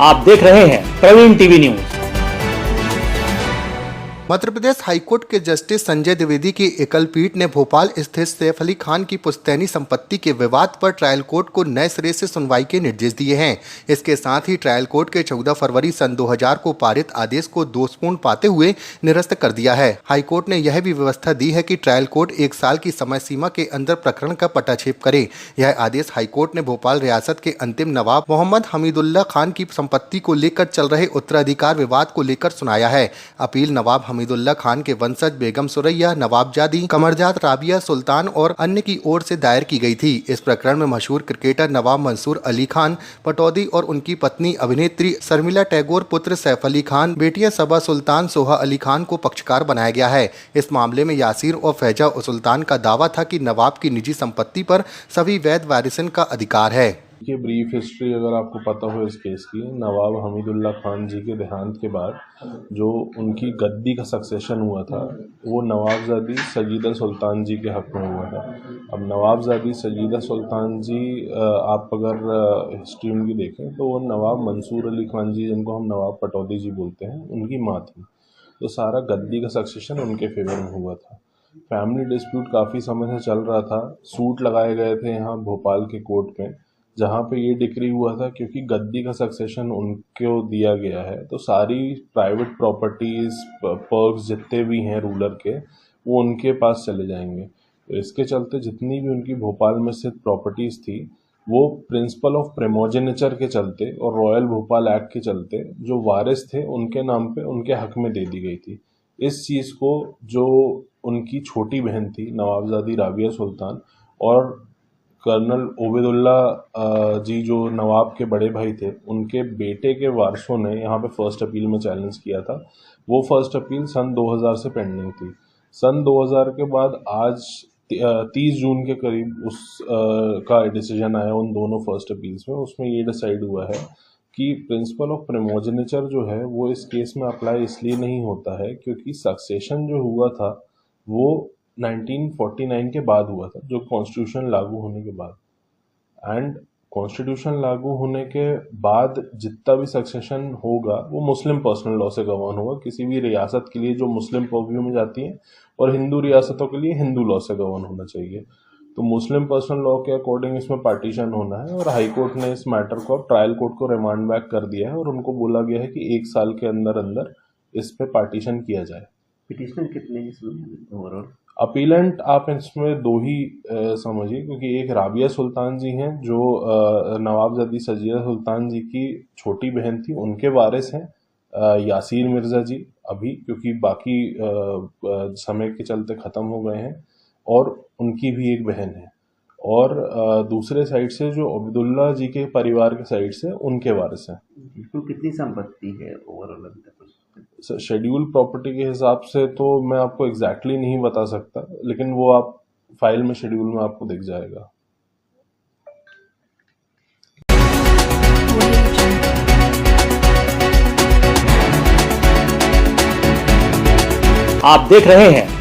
आप देख रहे हैं Praveen TV news. Madhya Pradesh high court के जस्टिस संजय द्विवेदी की एकल पीठ ने भोपाल स्थित सैफ अली खान की पुश्तैनी संपत्ति के विवाद पर ट्रायल कोर्ट को नए सिरे से सुनवाई के निर्देश दिए हैं। इसके साथ ही ट्रायल कोर्ट के 14 फरवरी सन 2000 को पारित आदेश को दोषपूर्ण पाते हुए निरस्त कर दिया है। हाईकोर्ट ने यह भी व्यवस्था दी है कि ट्रायल कोर्ट 1 साल की समय सीमा के अंदर प्रकरण का पटाक्षेप करे। यह आदेश हाईकोर्ट ने भोपाल रियासत के अंतिम नवाब मोहम्मद हमीदुल्लाह खान की संपत्ति को लेकर चल रहे उत्तराधिकार विवाद को लेकर सुनाया है। अपील नवाब हमीदुल्लाह खान के वंशज बेगम सुरैया, नवाबजादी कमरजाद राबिया सुल्तान और अन्य की ओर से दायर की गई थी। इस प्रकरण में मशहूर क्रिकेटर नवाब मंसूर अली खान पटौदी और उनकी पत्नी अभिनेत्री शर्मिला टैगोर, पुत्र सैफ अली खान, बेटियां सबा सुल्तान, सोहा अली खान को पक्षकार बनाया गया है। इस मामले में यासीर और फैजा सुल्तान का दावा था कि नवाब की निजी संपत्ति पर सभी वैध वारिसन का अधिकार है। ये ब्रीफ हिस्ट्री अगर आपको पता हो इस केस की, नवाब हमीदुल्लाह खान जी के देहांत के बाद जो उनकी गद्दी का सक्सेशन हुआ था वो नवाबजादी सजीदा सुल्तान जी के हक़ में हुआ था। अब नवाबजादी सजीदा सुल्तान जी आप अगर हिस्ट्री उनकी देखें तो वो नवाब मंसूर अली खान जी, जिनको हम नवाब पटौदी जी बोलते हैं, उनकी माँ थी। तो सारा गद्दी का सक्सेशन उनके फेवर में हुआ था। फैमिली डिस्प्यूट काफ़ी समय से चल रहा था। सूट लगाए गए थे यहाँ भोपाल के कोर्ट में, जहाँ पे ये डिक्री हुआ था क्योंकि गद्दी का सक्सेशन उनको दिया गया है तो सारी प्राइवेट प्रॉपर्टीज़, पर्क्स जितने भी हैं रूलर के, वो उनके पास चले जाएंगे। तो इसके चलते जितनी भी उनकी भोपाल में स्थित प्रॉपर्टीज़ थी वो प्रिंसिपल ऑफ प्रिमोजेनेचर के चलते और रॉयल भोपाल एक्ट के चलते जो वारिस थे उनके नाम पे उनके हक में दे दी गई थी। इस चीज़ को जो उनकी छोटी बहन थी नवाबजादी राबिया सुल्तान और कर्नल ओबेदुल्ला जी जो नवाब के बड़े भाई थे, उनके बेटे के वारसों ने यहाँ पे फर्स्ट अपील में चैलेंज किया था। वो फर्स्ट अपील सन 2000 से पेंडिंग थी। सन 2000 के बाद आज 30 जून के करीब उस का डिसीजन आया उन दोनों फर्स्ट अपील्स में। उसमें ये डिसाइड हुआ है कि प्रिंसिपल ऑफ प्रिमोजेनेचर जो है वो इस केस में अप्लाई इसलिए नहीं होता है क्योंकि सक्सेशन जो हुआ था वो 1949 के बाद हुआ था, जो कॉन्स्टिट्यूशन लागू होने के बाद। एंड कॉन्स्टिट्यूशन लागू होने के बाद जितना भी सक्सेशन होगा वो मुस्लिम पर्सनल लॉ से गवर्न होगा, किसी भी रियासत के लिए जो मुस्लिम पर्व्यू में जाती है, और हिंदू रियासतों के लिए हिंदू लॉ से गवर्न होना चाहिए। तो मुस्लिम पर्सनल लॉ के अकॉर्डिंग इसमें पार्टीशन होना है और हाई कोर्ट ने इस मैटर को अब ट्रायल कोर्ट को रिमांड बैक कर दिया है और उनको बोला गया है कि 1 साल के अंदर अंदर इस पे पार्टीशन किया जाए। पिटिशनर कितने हैं इसमें ओवरऑल? अपीलेंट आप इसमें 2 ही समझिए, क्योंकि एक राबिया सुल्तान जी हैं जो नवाबजादी सजीदा सुल्तान जी की छोटी बहन थी, उनके वारिस हैं यासीर मिर्ज़ा जी अभी, क्योंकि बाकी समय के चलते ख़त्म हो गए हैं, और उनकी भी एक बहन है। और दूसरे साइड से जो अब्दुल्ला जी के परिवार के साइड से उनके वारिस हैं। तो कितनी संपत्ति है ओवरऑल अभी तक? शेड्यूल प्रॉपर्टी के हिसाब से तो मैं आपको एग्जैक्टली नहीं बता सकता, लेकिन वो आप फाइल में शेड्यूल में आपको दिख जाएगा। आप देख रहे हैं